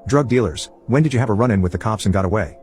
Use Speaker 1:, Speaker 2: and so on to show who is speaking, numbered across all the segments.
Speaker 1: Drug dealers, when did you have a run-in with the cops and got away?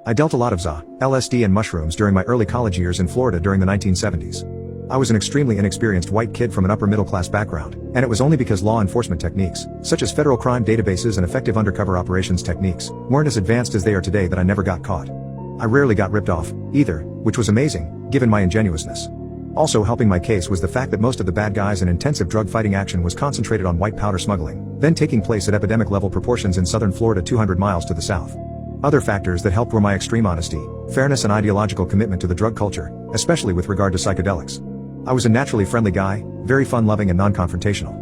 Speaker 1: I dealt a lot of ZA, LSD and mushrooms during my early college years in Florida during the 1970s. I was an extremely inexperienced white kid from an upper-middle-class background, and it was only because law enforcement techniques, such as federal crime databases and effective undercover operations techniques, weren't as advanced as they are today that I never got caught. I rarely got ripped off, either, which was amazing, given my ingenuousness. Also helping my case was the fact that most of the bad guys and intensive drug-fighting action was concentrated on white powder smuggling, then taking place at epidemic-level proportions in southern Florida 200 miles to the south. Other factors that helped were my extreme honesty, fairness and ideological commitment to the drug culture, especially with regard to psychedelics. I was a naturally friendly guy, very fun-loving and non-confrontational.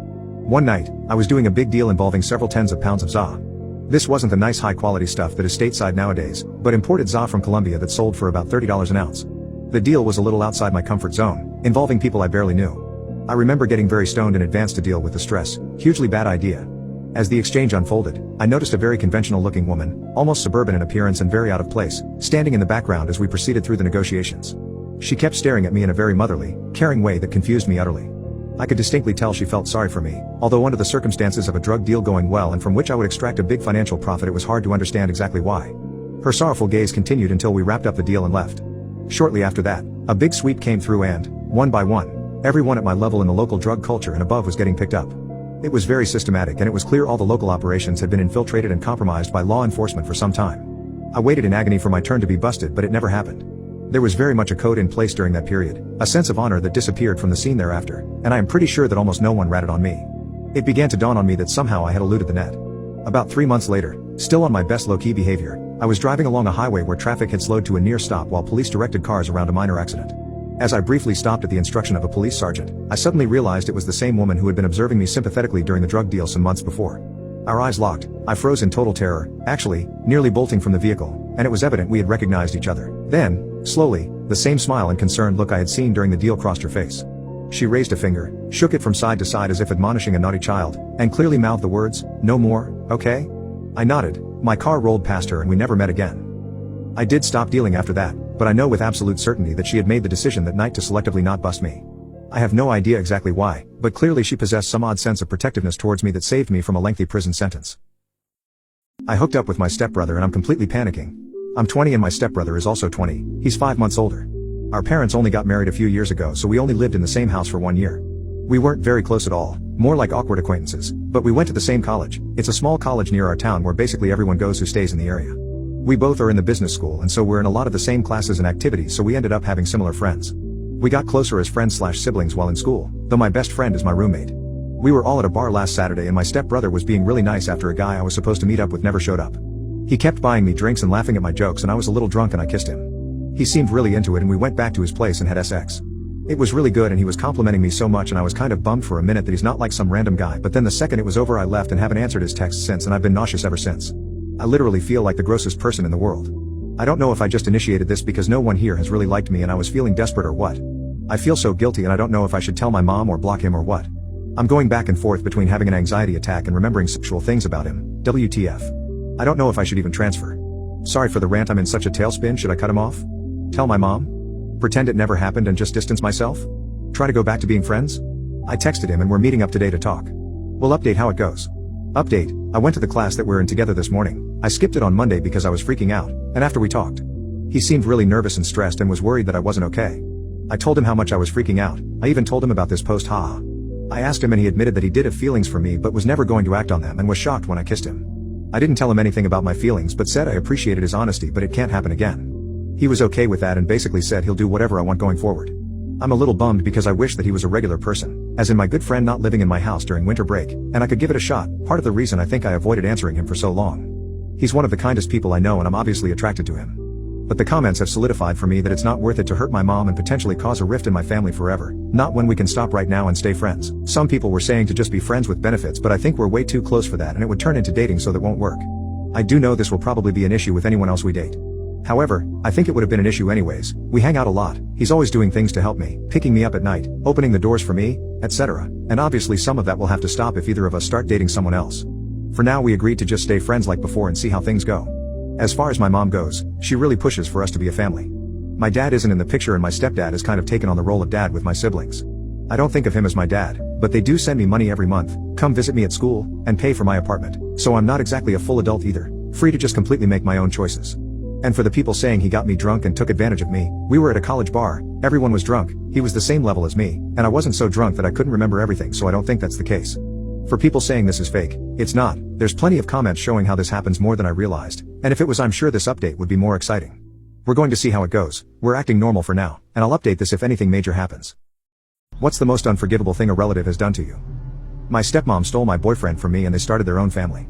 Speaker 1: One night, I was doing a big deal involving several tens of pounds of ZA. This wasn't the nice high-quality stuff that is stateside nowadays, but imported ZA from Colombia that sold for about $30 an ounce. The deal was a little outside my comfort zone, involving people I barely knew. I remember getting very stoned in advance to deal with the stress, hugely bad idea. As the exchange unfolded, I noticed a very conventional-looking woman, almost suburban in appearance and very out of place, standing in the background as we proceeded through the negotiations. She kept staring at me in a very motherly, caring way that confused me utterly. I could distinctly tell she felt sorry for me, although under the circumstances of a drug deal going well and from which I would extract a big financial profit, it was hard to understand exactly why. Her sorrowful gaze continued until we wrapped up the deal and left. Shortly after that, a big sweep came through and, one by one, everyone at my level in the local drug culture and above was getting picked up. It was very systematic and it was clear all the local operations had been infiltrated and compromised by law enforcement for some time. I waited in agony for my turn to be busted, but it never happened. There was very much a code in place during that period, a sense of honor that disappeared from the scene thereafter, and I am pretty sure that almost no one ratted on me. It began to dawn on me that somehow I had eluded the net. About 3 months later, still on my best low-key behavior, I was driving along a highway where traffic had slowed to a near stop while police directed cars around a minor accident. As I briefly stopped at the instruction of a police sergeant, I suddenly realized it was the same woman who had been observing me sympathetically during the drug deal some months before. Our eyes locked, I froze in total terror, actually, nearly bolting from the vehicle, and it was evident we had recognized each other. Then, slowly, the same smile and concerned look I had seen during the deal crossed her face. She raised a finger, shook it from side to side as if admonishing a naughty child, and clearly mouthed the words, "No more, okay?" I nodded, my car rolled past her and we never met again. I did stop dealing after that, but I know with absolute certainty that she had made the decision that night to selectively not bust me. I have no idea exactly why, but clearly she possessed some odd sense of protectiveness towards me that saved me from a lengthy prison sentence. I hooked up with my stepbrother and I'm completely panicking. I'm 20 and my stepbrother is also 20, he's 5 months older. Our parents only got married a few years ago, so we only lived in the same house for 1 year. We weren't very close at all, more like awkward acquaintances, but we went to the same college. It's a small college near our town where basically everyone goes who stays in the area. We both are in the business school and so we're in a lot of the same classes and activities, so we ended up having similar friends. We got closer as friends/siblings while in school, though my best friend is my roommate. We were all at a bar last Saturday and my stepbrother was being really nice after a guy I was supposed to meet up with never showed up. He kept buying me drinks and laughing at my jokes and I was a little drunk and I kissed him. He seemed really into it and we went back to his place and had sex. It was really good and he was complimenting me so much and I was kind of bummed for a minute that he's not like some random guy, but then the second it was over I left and haven't answered his texts since and I've been nauseous ever since. I literally feel like the grossest person in the world. I don't know if I just initiated this because no one here has really liked me and I was feeling desperate or what. I feel so guilty and I don't know if I should tell my mom or block him or what. I'm going back and forth between having an anxiety attack and remembering sexual things about him. WTF. I don't know if I should even transfer. Sorry for the rant, I'm in such a tailspin. Should I cut him off? Tell my mom? Pretend it never happened and just distance myself? Try to go back to being friends? I texted him and we're meeting up today to talk. We'll update how it goes. Update, I went to the class that we're in together this morning. I skipped it on Monday because I was freaking out, and after we talked. He seemed really nervous and stressed and was worried that I wasn't okay. I told him how much I was freaking out. I even told him about this post, haha. I asked him and he admitted that he did have feelings for me but was never going to act on them and was shocked when I kissed him. I didn't tell him anything about my feelings but said I appreciated his honesty but it can't happen again. He was okay with that and basically said he'll do whatever I want going forward. I'm a little bummed because I wish that he was a regular person, as in my good friend not living in my house during winter break, and I could give it a shot, part of the reason I think I avoided answering him for so long. He's one of the kindest people I know and I'm obviously attracted to him. But the comments have solidified for me that it's not worth it to hurt my mom and potentially cause a rift in my family forever, not when we can stop right now and stay friends. Some people were saying to just be friends with benefits, but I think we're way too close for that and it would turn into dating, so that won't work. I do know this will probably be an issue with anyone else we date. However, I think it would have been an issue anyways. We hang out a lot, he's always doing things to help me, picking me up at night, opening the doors for me, etc. And obviously some of that will have to stop if either of us start dating someone else. For now we agreed to just stay friends like before and see how things go. As far as my mom goes, she really pushes for us to be a family. My dad isn't in the picture and my stepdad has kind of taken on the role of dad with my siblings. I don't think of him as my dad, but they do send me money every month, come visit me at school, and pay for my apartment, so I'm not exactly a full adult either, free to just completely make my own choices. And for the people saying he got me drunk and took advantage of me, we were at a college bar, everyone was drunk, he was the same level as me, and I wasn't so drunk that I couldn't remember everything, so I don't think that's the case. For people saying this is fake, it's not. There's plenty of comments showing how this happens more than I realized, and if it was, I'm sure this update would be more exciting. We're going to see how it goes. We're acting normal for now, and I'll update this if anything major happens. What's the most unforgivable thing a relative has done to you? My stepmom stole my boyfriend from me and they started their own family.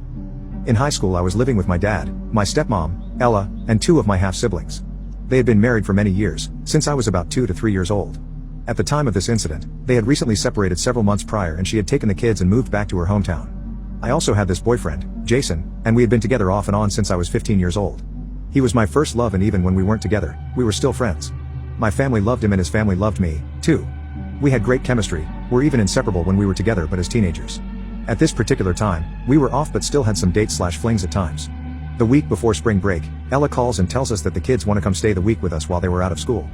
Speaker 1: In high school I was living with my dad, my stepmom, Ella, and 2 of my half-siblings. They had been married for many years, since I was about 2 to 3 years old. At the time of this incident, they had recently separated several months prior and she had taken the kids and moved back to her hometown. I also had this boyfriend, Jason, and we had been together off and on since I was 15 years old. He was my first love, and even when we weren't together, we were still friends. My family loved him and his family loved me, too. We had great chemistry, were even inseparable when we were together but as teenagers. At this particular time, we were off but still had some dates/flings at times. The week before spring break, Ella calls and tells us that the kids want to come stay the week with us while they were out of school.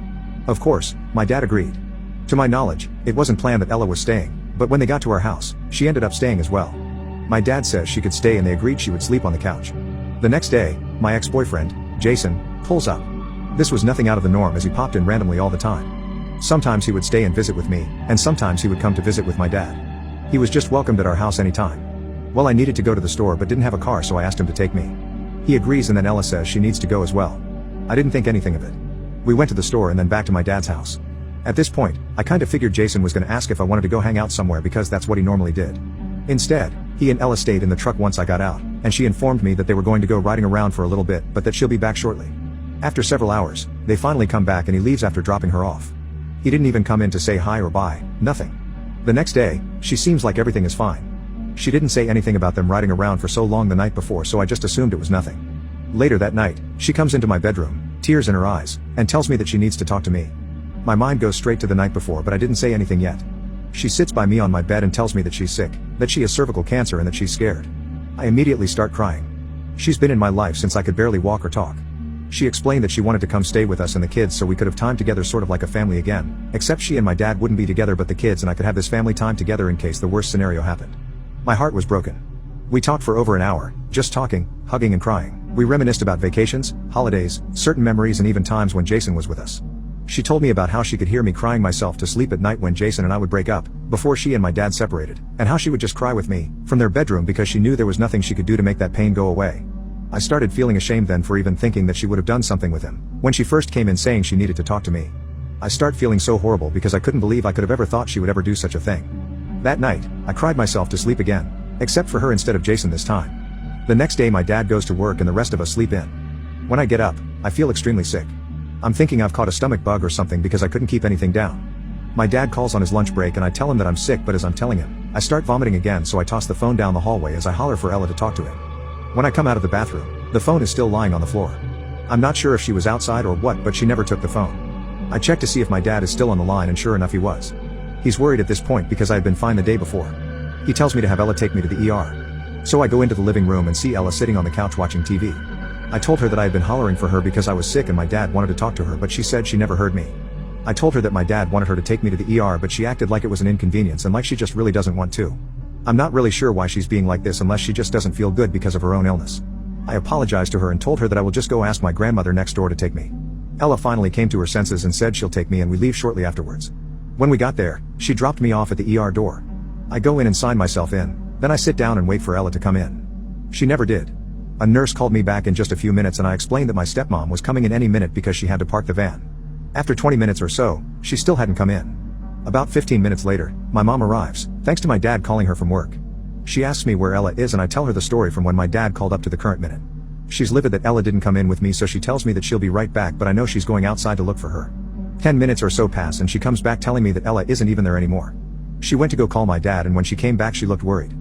Speaker 1: Of course, my dad agreed. To my knowledge, it wasn't planned that Ella was staying, but when they got to our house, she ended up staying as well. My dad says she could stay and they agreed she would sleep on the couch. The next day, my ex-boyfriend, Jason, pulls up. This was nothing out of the norm as he popped in randomly all the time. Sometimes he would stay and visit with me, and sometimes he would come to visit with my dad. He was just welcomed at our house anytime. Well, I needed to go to the store but didn't have a car, so I asked him to take me. He agrees and then Ella says she needs to go as well. I didn't think anything of it. We went to the store and then back to my dad's house. At this point, I kind of figured Jason was going to ask if I wanted to go hang out somewhere because that's what he normally did. Instead, he and Ella stayed in the truck once I got out, and she informed me that they were going to go riding around for a little bit but that she'll be back shortly. After several hours, they finally come back and he leaves after dropping her off. He didn't even come in to say hi or bye, nothing. The next day, she seems like everything is fine. She didn't say anything about them riding around for so long the night before, so I just assumed it was nothing. Later that night, she comes into my bedroom, tears in her eyes, and tells me that she needs to talk to me. My mind goes straight to the night before, but I didn't say anything yet. She sits by me on my bed and tells me that she's sick, that she has cervical cancer and that she's scared. I immediately start crying. She's been in my life since I could barely walk or talk. She explained that she wanted to come stay with us and the kids so we could have time together, sort of like a family again, except she and my dad wouldn't be together but the kids, and I could have this family time together in case the worst scenario happened. My heart was broken. We talked for over an hour, just talking, hugging and crying. We reminisced about vacations, holidays, certain memories and even times when Jason was with us. She told me about how she could hear me crying myself to sleep at night when Jason and I would break up, before she and my dad separated, and how she would just cry with me, from their bedroom because she knew there was nothing she could do to make that pain go away. I started feeling ashamed then for even thinking that she would have done something with him, when she first came in saying she needed to talk to me. I start feeling so horrible because I couldn't believe I could have ever thought she would ever do such a thing. That night, I cried myself to sleep again, except for her instead of Jason this time. The next day my dad goes to work and the rest of us sleep in. When I get up, I feel extremely sick. I'm thinking I've caught a stomach bug or something because I couldn't keep anything down. My dad calls on his lunch break and I tell him that I'm sick, but as I'm telling him, I start vomiting again, so I toss the phone down the hallway as I holler for Ella to talk to him. When I come out of the bathroom, the phone is still lying on the floor. I'm not sure if she was outside or what, but she never took the phone. I checked to see if my dad is still on the line and sure enough he was. He's worried at this point because I had been fine the day before. He tells me to have Ella take me to the ER. So I go into the living room and see Ella sitting on the couch watching TV. I told her that I had been hollering for her because I was sick and my dad wanted to talk to her, but she said she never heard me. I told her that my dad wanted her to take me to the ER, but she acted like it was an inconvenience and like she just really doesn't want to. I'm not really sure why she's being like this unless she just doesn't feel good because of her own illness. I apologized to her and told her that I will just go ask my grandmother next door to take me. Ella finally came to her senses and said she'll take me and we leave shortly afterwards. When we got there, she dropped me off at the ER door. I go in and sign myself in, then I sit down and wait for Ella to come in. She never did. A nurse called me back in just a few minutes and I explained that my stepmom was coming in any minute because she had to park the van. After 20 minutes or so, she still hadn't come in. About 15 minutes later, my mom arrives, thanks to my dad calling her from work. She asks me where Ella is and I tell her the story from when my dad called up to the current minute. She's livid that Ella didn't come in with me, so she tells me that she'll be right back, but I know she's going outside to look for her. 10 minutes or so pass and she comes back telling me that Ella isn't even there anymore. She went to go call my dad and when she came back she looked worried.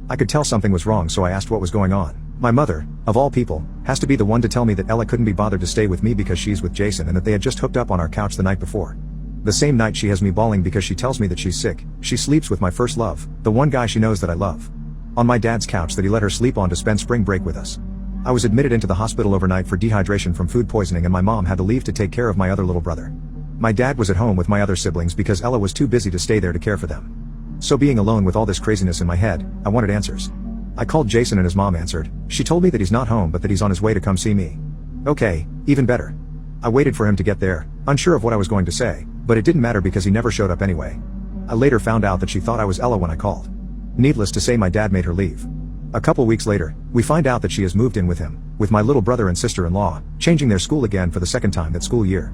Speaker 1: I could tell something was wrong, so I asked what was going on. My mother, of all people, has to be the one to tell me that Ella couldn't be bothered to stay with me because she's with Jason and that they had just hooked up on our couch the night before. The same night she has me bawling because she tells me that she's sick. She sleeps with my first love, the one guy she knows that I love, on my dad's couch that he let her sleep on to spend spring break with us. I was admitted into the hospital overnight for dehydration from food poisoning and my mom had to leave to take care of my other little brother. My dad was at home with my other siblings because Ella was too busy to stay there to care for them. So being alone with all this craziness in my head, I wanted answers. I called Jason and his mom answered. She told me that he's not home but that he's on his way to come see me. Okay, even better. I waited for him to get there, unsure of what I was going to say, but it didn't matter because he never showed up anyway. I later found out that she thought I was Ella when I called. Needless to say, my dad made her leave. A couple weeks later, we find out that she has moved in with him, with my little brother and sister-in-law, changing their school again for the second time that school year.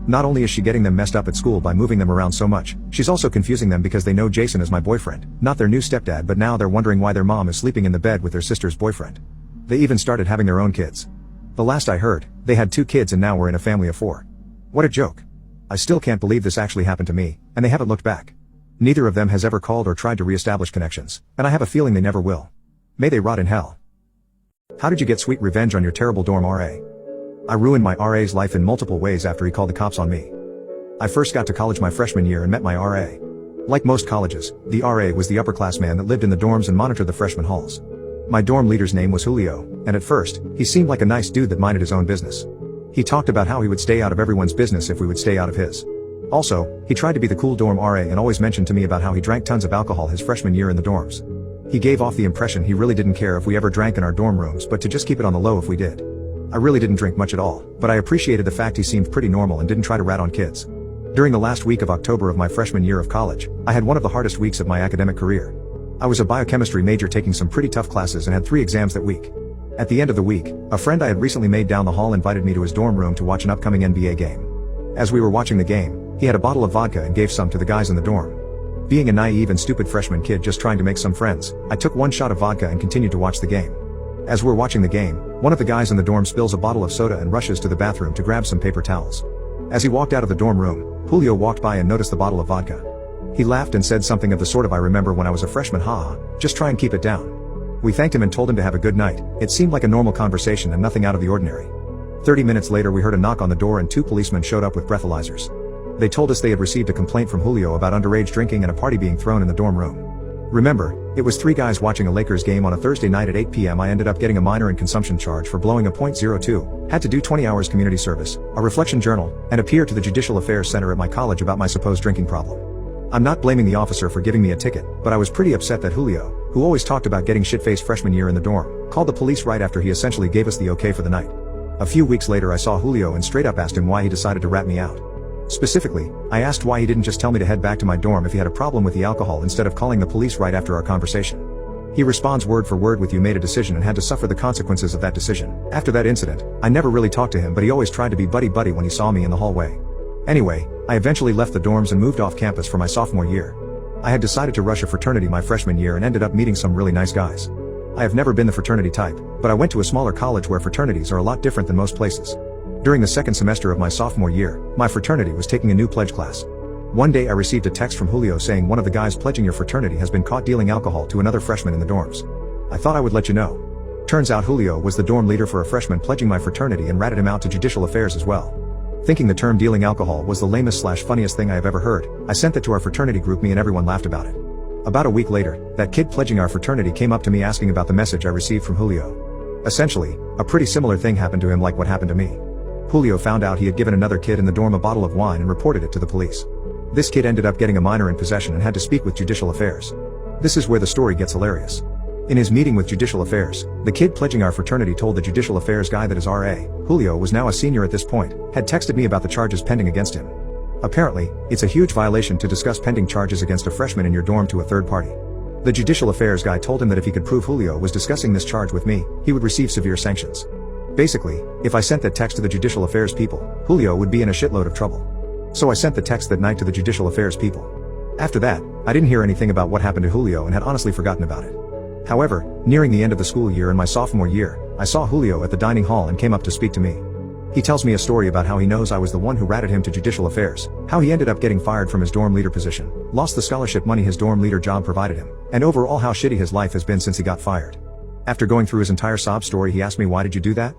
Speaker 1: Not only is she getting them messed up at school by moving them around so much, she's also confusing them because they know Jason is my boyfriend, not their new stepdad, but now they're wondering why their mom is sleeping in the bed with their sister's boyfriend. They even started having their own kids. The last I heard, they had 2 kids and now we're in a family of 4. What a joke. I still can't believe this actually happened to me, and they haven't looked back. Neither of them has ever called or tried to re-establish connections, and I have a feeling they never will. May they rot in hell. How did you get sweet revenge on your terrible dorm RA? I ruined my RA's life in multiple ways after he called the cops on me. I first got to college my freshman year and met my RA. Like most colleges, the RA was the upperclassman that lived in the dorms and monitored the freshman halls. My dorm leader's name was Julio, and at first, he seemed like a nice dude that minded his own business. He talked about how he would stay out of everyone's business if we would stay out of his. Also, he tried to be the cool dorm RA and always mentioned to me about how he drank tons of alcohol his freshman year in the dorms. He gave off the impression he really didn't care if we ever drank in our dorm rooms but to just keep it on the low if we did. I really didn't drink much at all, but I appreciated the fact he seemed pretty normal and didn't try to rat on kids. During the last week of October of my freshman year of college, I had one of the hardest weeks of my academic career. I was a biochemistry major taking some pretty tough classes and had 3 exams that week. At the end of the week, a friend I had recently made down the hall invited me to his dorm room to watch an upcoming NBA game. As we were watching the game, he had a bottle of vodka and gave some to the guys in the dorm. Being a naive and stupid freshman kid just trying to make some friends, I took 1 shot of vodka and continued to watch the game. As we're watching the game, one of the guys in the dorm spills a bottle of soda and rushes to the bathroom to grab some paper towels. As he walked out of the dorm room, Julio walked by and noticed the bottle of vodka. He laughed and said something of the sort of "I remember when I was a freshman, haha, just try and keep it down." We thanked him and told him to have a good night. It seemed like a normal conversation and nothing out of the ordinary. 30 minutes later we heard a knock on the door and 2 policemen showed up with breathalyzers. They told us they had received a complaint from Julio about underage drinking and a party being thrown in the dorm room. Remember, it was 3 guys watching a Lakers game on a Thursday night at 8 p.m. I ended up getting a minor in consumption charge for blowing a .02, had to do 20 hours community service, a reflection journal, and appear to the Judicial Affairs Center at my college about my supposed drinking problem. I'm not blaming the officer for giving me a ticket, but I was pretty upset that Julio, who always talked about getting shit-faced freshman year in the dorm, called the police right after he essentially gave us the okay for the night. A few weeks later I saw Julio and straight up asked him why he decided to rat me out. Specifically, I asked why he didn't just tell me to head back to my dorm if he had a problem with the alcohol instead of calling the police right after our conversation. He responds word for word with "You made a decision and had to suffer the consequences of that decision." After that incident, I never really talked to him, but he always tried to be buddy-buddy when he saw me in the hallway. Anyway, I eventually left the dorms and moved off campus for my sophomore year. I had decided to rush a fraternity my freshman year and ended up meeting some really nice guys. I have never been the fraternity type, but I went to a smaller college where fraternities are a lot different than most places. During the second semester of my sophomore year, my fraternity was taking a new pledge class. One day I received a text from Julio saying one of the guys pledging your fraternity has been caught dealing alcohol to another freshman in the dorms. I thought I would let you know. Turns out Julio was the dorm leader for a freshman pledging my fraternity and ratted him out to Judicial Affairs as well. Thinking the term dealing alcohol was the lamest/funniest thing I have ever heard, I sent that to our fraternity group me and everyone laughed about it. About a week later, that kid pledging our fraternity came up to me asking about the message I received from Julio. Essentially, a pretty similar thing happened to him like what happened to me. Julio found out he had given another kid in the dorm a bottle of wine and reported it to the police. This kid ended up getting a minor in possession and had to speak with Judicial Affairs. This is where the story gets hilarious. In his meeting with Judicial Affairs, the kid pledging our fraternity told the Judicial Affairs guy that his RA, Julio was now a senior at this point, had texted me about the charges pending against him. Apparently, it's a huge violation to discuss pending charges against a freshman in your dorm to a third party. The Judicial Affairs guy told him that if he could prove Julio was discussing this charge with me, he would receive severe sanctions. Basically, if I sent that text to the Judicial Affairs people, Julio would be in a shitload of trouble. So I sent the text that night to the Judicial Affairs people. After that, I didn't hear anything about what happened to Julio and had honestly forgotten about it. However, nearing the end of the school year in my sophomore year, I saw Julio at the dining hall and came up to speak to me. He tells me a story about how he knows I was the one who ratted him to Judicial Affairs, how he ended up getting fired from his dorm leader position, lost the scholarship money his dorm leader job provided him, and overall how shitty his life has been since he got fired. After going through his entire sob story, he asked me, "Why did you do that?"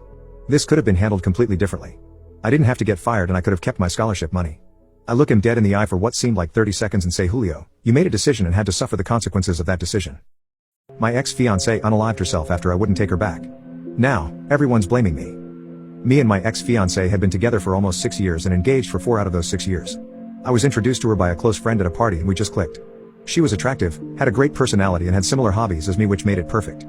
Speaker 1: This could have been handled completely differently. I didn't have to get fired and I could have kept my scholarship money. I look him dead in the eye for what seemed like 30 seconds and say, "Julio, you made a decision and had to suffer the consequences of that decision." My ex-fiance unalived herself after I wouldn't take her back. Now, everyone's blaming me. Me and my ex-fiance had been together for almost 6 years and engaged for 4 out of those 6 years. I was introduced to her by a close friend at a party and we just clicked. She was attractive, had a great personality and had similar hobbies as me, which made it perfect.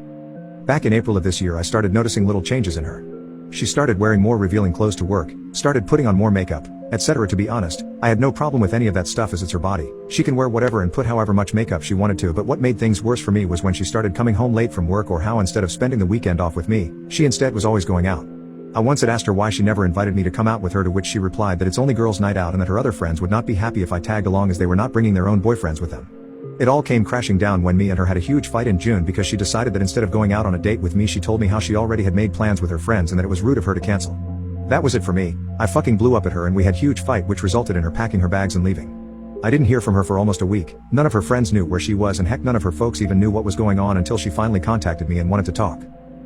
Speaker 1: Back in April of this year I started noticing little changes in her. She started wearing more revealing clothes to work, started putting on more makeup, etc. To be honest, I had no problem with any of that stuff as it's her body. She can wear whatever and put however much makeup she wanted to, but what made things worse for me was when she started coming home late from work, or how instead of spending the weekend off with me, she instead was always going out. I once had asked her why she never invited me to come out with her, to which she replied that it's only girls' night out and that her other friends would not be happy if I tagged along as they were not bringing their own boyfriends with them. It all came crashing down when me and her had a huge fight in June because she decided that instead of going out on a date with me, she told me how she already had made plans with her friends and that it was rude of her to cancel. That was it for me. I fucking blew up at her and we had huge fight, which resulted in her packing her bags and leaving. I didn't hear from her for almost a week. None of her friends knew where she was and heck none of her folks even knew what was going on until she finally contacted me and wanted to talk.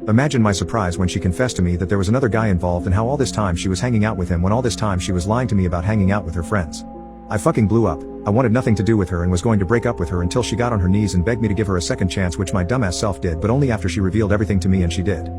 Speaker 1: Imagine my surprise when she confessed to me that there was another guy involved and how all this time she was hanging out with him when all this time she was lying to me about hanging out with her friends. I fucking blew up. I wanted nothing to do with her and was going to break up with her until she got on her knees and begged me to give her a second chance, which my dumbass self did, but only after she revealed everything to me, and she did.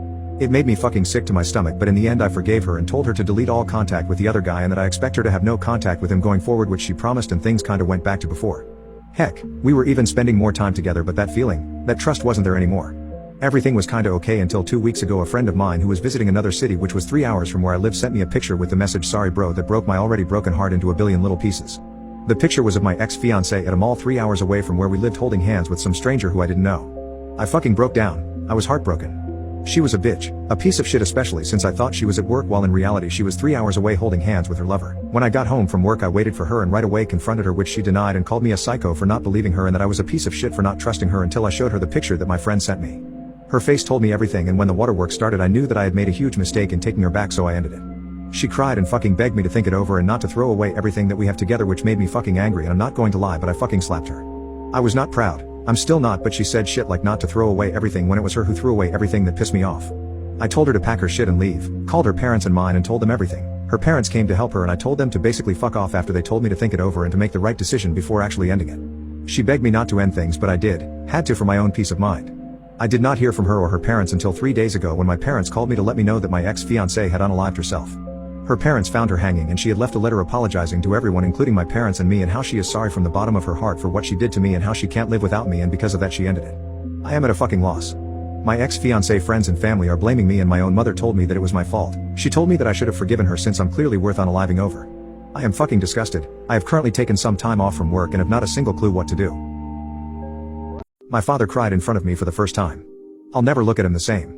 Speaker 1: It made me fucking sick to my stomach, but in the end I forgave her and told her to delete all contact with the other guy and that I expect her to have no contact with him going forward, which she promised, and things kinda went back to before. Heck, we were even spending more time together, but that feeling, that trust wasn't there anymore. Everything was kinda okay until 2 weeks ago a friend of mine who was visiting another city, which was 3 hours from where I live, sent me a picture with the message, "Sorry bro," that broke my already broken heart into a billion little pieces. The picture was of my ex-fiance at a mall 3 hours away from where we lived, holding hands with some stranger who I didn't know. I fucking broke down. I was heartbroken. She was a bitch, a piece of shit, especially since I thought she was at work while in reality she was 3 hours away holding hands with her lover. When I got home from work I waited for her and right away confronted her, which she denied and called me a psycho for not believing her and that I was a piece of shit for not trusting her, until I showed her the picture that my friend sent me. Her face told me everything, and when the waterworks started I knew that I had made a huge mistake in taking her back, so I ended it. She cried and fucking begged me to think it over and not to throw away everything that we have together, which made me fucking angry, and I'm not going to lie, but I fucking slapped her. I was not proud. I'm still not, but she said shit like not to throw away everything when it was her who threw away everything that pissed me off. I told her to pack her shit and leave, called her parents and mine and told them everything. Her parents came to help her and I told them to basically fuck off after they told me to think it over and to make the right decision before actually ending it. She begged me not to end things, but I did, had to, for my own peace of mind. I did not hear from her or her parents until 3 days ago when my parents called me to let me know that my ex-fiancée had unalived herself. Her parents found her hanging and she had left a letter apologizing to everyone, including my parents and me, and how she is sorry from the bottom of her heart for what she did to me and how she can't live without me, and because of that she ended it. I am at a fucking loss. My ex-fiancé friends and family are blaming me, and my own mother told me that it was my fault. She told me that I should have forgiven her since I'm clearly worth unaliving over. I am fucking disgusted. I have currently taken some time off from work and have not a single clue what to do. My father cried in front of me for the first time. I'll never look at him the same.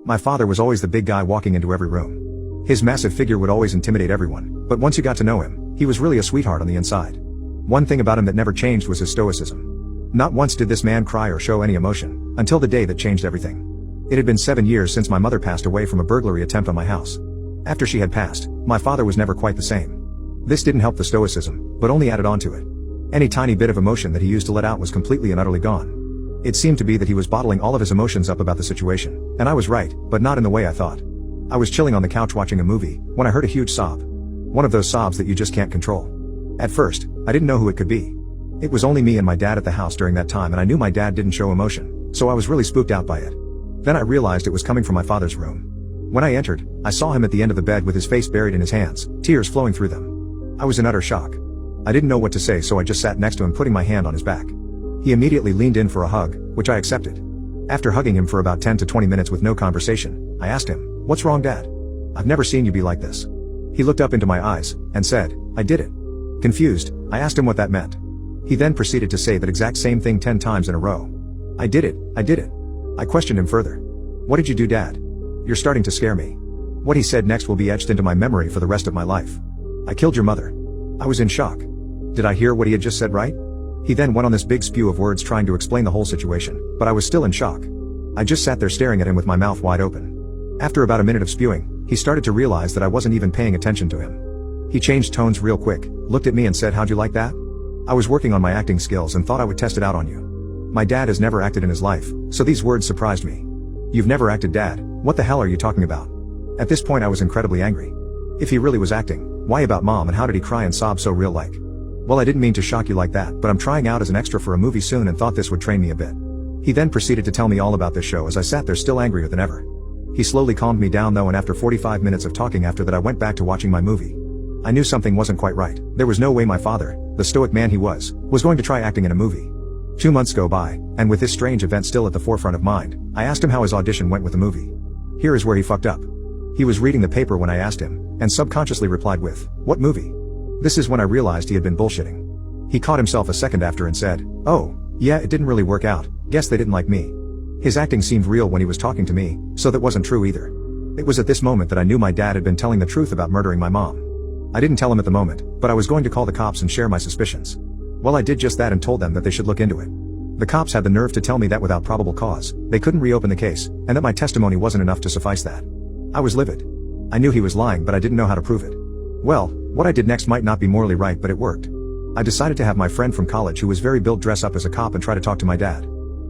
Speaker 1: My father was always the big guy walking into every room. His massive figure would always intimidate everyone, but once you got to know him, he was really a sweetheart on the inside. One thing about him that never changed was his stoicism. Not once did this man cry or show any emotion, until the day that changed everything. It had been 7 years since my mother passed away from a burglary attempt on my house. After she had passed, my father was never quite the same. This didn't help the stoicism, but only added on to it. Any tiny bit of emotion that he used to let out was completely and utterly gone. It seemed to be that he was bottling all of his emotions up about the situation, and I was right, but not in the way I thought. I was chilling on the couch watching a movie, when I heard a huge sob. One of those sobs that you just can't control. At first, I didn't know who it could be. It was only me and my dad at the house during that time, and I knew my dad didn't show emotion, so I was really spooked out by it. Then I realized it was coming from my father's room. When I entered, I saw him at the end of the bed with his face buried in his hands, tears flowing through them. I was in utter shock. I didn't know what to say, so I just sat next to him, putting my hand on his back. He immediately leaned in for a hug, which I accepted. After hugging him for about 10 to 20 minutes with no conversation, I asked him, "What's wrong, Dad? I've never seen you be like this." He looked up into my eyes, and said, "I did it." Confused, I asked him what that meant. He then proceeded to say that exact same thing 10 times in a row. "I did it, I did it." I questioned him further. "What did you do, Dad? You're starting to scare me." What he said next will be etched into my memory for the rest of my life. "I killed your mother." I was in shock. Did I hear what he had just said right? He then went on this big spew of words trying to explain the whole situation, but I was still in shock. I just sat there staring at him with my mouth wide open. After about a minute of spewing, he started to realize that I wasn't even paying attention to him. He changed tones real quick, looked at me and said, "How'd you like that? I was working on my acting skills and thought I would test it out on you." My dad has never acted in his life, so these words surprised me. "You've never acted, Dad? What the hell are you talking about?" At this point I was incredibly angry. If he really was acting, why about Mom, and how did he cry and sob so real like? "Well, I didn't mean to shock you like that, but I'm trying out as an extra for a movie soon and thought this would train me a bit." He then proceeded to tell me all about this show as I sat there still angrier than ever. He slowly calmed me down though, and after 45 minutes of talking after that I went back to watching my movie. I knew something wasn't quite right. There was no way my father, the stoic man he was going to try acting in a movie. 2 months go by, and with this strange event still at the forefront of mind, I asked him how his audition went with the movie. Here is where he fucked up. He was reading the paper when I asked him, and subconsciously replied with, "What movie?" This is when I realized he had been bullshitting. He caught himself a second after and said, "Oh, yeah, it didn't really work out, guess they didn't like me." His acting seemed real when he was talking to me, so that wasn't true either. It was at this moment that I knew my dad had been telling the truth about murdering my mom. I didn't tell him at the moment, but I was going to call the cops and share my suspicions. Well, I did just that and told them that they should look into it. The cops had the nerve to tell me that without probable cause, they couldn't reopen the case, and that my testimony wasn't enough to suffice that. I was livid. I knew he was lying, but I didn't know how to prove it. Well, what I did next might not be morally right, but it worked. I decided to have my friend from college who was very built dress up as a cop and try to talk to my dad.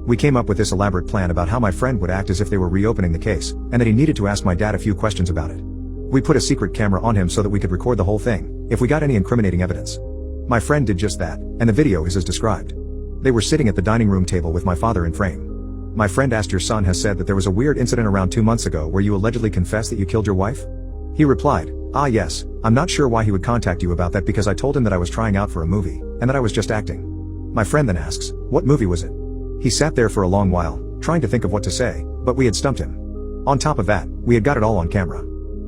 Speaker 1: We came up with this elaborate plan about how my friend would act as if they were reopening the case, and that he needed to ask my dad a few questions about it. We put a secret camera on him so that we could record the whole thing, if we got any incriminating evidence. My friend did just that, and the video is as described. They were sitting at the dining room table with my father in frame. My friend asked, "Your son has said that there was a weird incident around 2 months ago where you allegedly confessed that you killed your wife?" He replied, "Ah yes, I'm not sure why he would contact you about that because I told him that I was trying out for a movie, and that I was just acting." My friend then asks, "What movie was it?" He sat there for a long while, trying to think of what to say, but we had stumped him. On top of that, we had got it all on camera.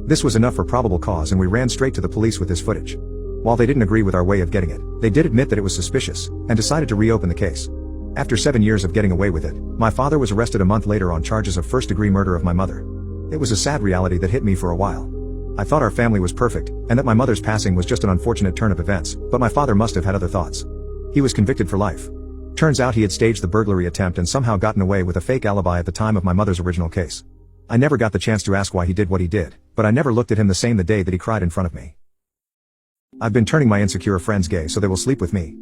Speaker 1: This was enough for probable cause, and we ran straight to the police with this footage. While they didn't agree with our way of getting it, they did admit that it was suspicious, and decided to reopen the case. After 7 years of getting away with it, my father was arrested a month later on charges of first-degree murder of my mother. It was a sad reality that hit me for a while. I thought our family was perfect, and that my mother's passing was just an unfortunate turn of events, but my father must have had other thoughts. He was convicted for life. Turns out he had staged the burglary attempt and somehow gotten away with a fake alibi at the time of my mother's original case. I never got the chance to ask why he did what he did, but I never looked at him the same the day that he cried in front of me. I've been turning my insecure friends gay so they will sleep with me.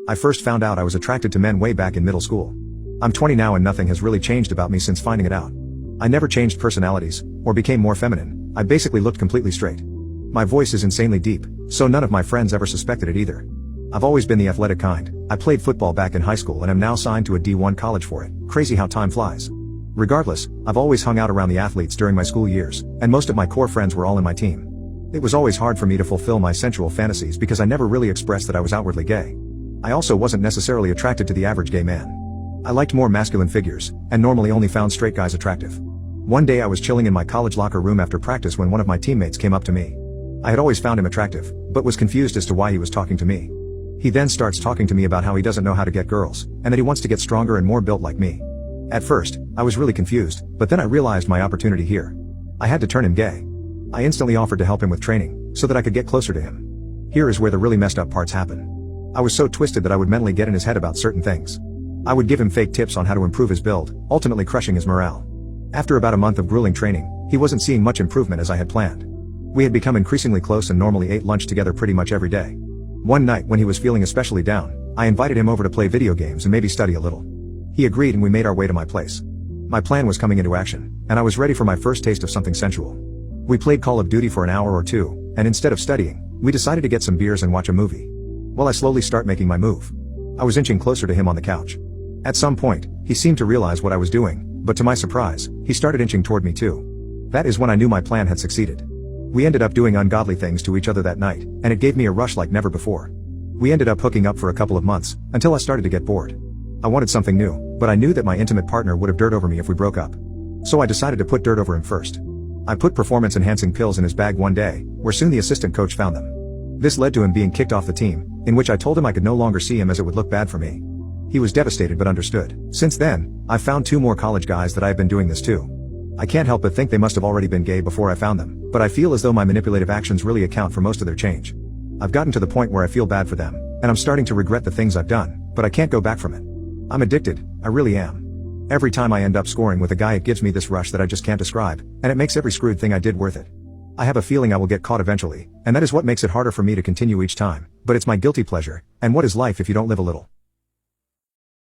Speaker 1: I first found out I was attracted to men way back in middle school. I'm 20 now and nothing has really changed about me since finding it out. I never changed personalities, or became more feminine. I basically looked completely straight. My voice is insanely deep, so none of my friends ever suspected it either. I've always been the athletic kind. I played football back in high school and am now signed to a D1 college for it. Crazy how time flies. Regardless, I've always hung out around the athletes during my school years, and most of my core friends were all in my team. It was always hard for me to fulfill my sensual fantasies because I never really expressed that I was outwardly gay. I also wasn't necessarily attracted to the average gay man. I liked more masculine figures, and normally only found straight guys attractive. One day I was chilling in my college locker room after practice when one of my teammates came up to me. I had always found him attractive, but was confused as to why he was talking to me. He then starts talking to me about how he doesn't know how to get girls, and that he wants to get stronger and more built like me. At first, I was really confused, but then I realized my opportunity here. I had to turn him gay. I instantly offered to help him with training, so that I could get closer to him. Here is where the really messed up parts happen. I was so twisted that I would mentally get in his head about certain things. I would give him fake tips on how to improve his build, ultimately crushing his morale. After about a month of grueling training, he wasn't seeing much improvement as I had planned. We had become increasingly close and normally ate lunch together pretty much every day. One night when he was feeling especially down, I invited him over to play video games and maybe study a little. He agreed and we made our way to my place. My plan was coming into action, and I was ready for my first taste of something sensual. We played Call of Duty for an hour or two, and instead of studying, we decided to get some beers and watch a movie. While I slowly start making my move, I was inching closer to him on the couch. At some point, he seemed to realize what I was doing, but to my surprise, he started inching toward me too. That is when I knew my plan had succeeded. We ended up doing ungodly things to each other that night, and it gave me a rush like never before. We ended up hooking up for a couple of months, until I started to get bored. I wanted something new, but I knew that my intimate partner would have dirt over me if we broke up. So I decided to put dirt over him first. I put performance-enhancing pills in his bag one day, where soon the assistant coach found them. This led to him being kicked off the team, in which I told him I could no longer see him as it would look bad for me. He was devastated but understood. Since then, I've found 2 more college guys that I have been doing this to. I can't help but think they must have already been gay before I found them, but I feel as though my manipulative actions really account for most of their change. I've gotten to the point where I feel bad for them, and I'm starting to regret the things I've done, but I can't go back from it. I'm addicted, I really am. Every time I end up scoring with a guy it gives me this rush that I just can't describe, and it makes every screwed thing I did worth it. I have a feeling I will get caught eventually, and that is what makes it harder for me to continue each time, but it's my guilty pleasure, and what is life if you don't live a little?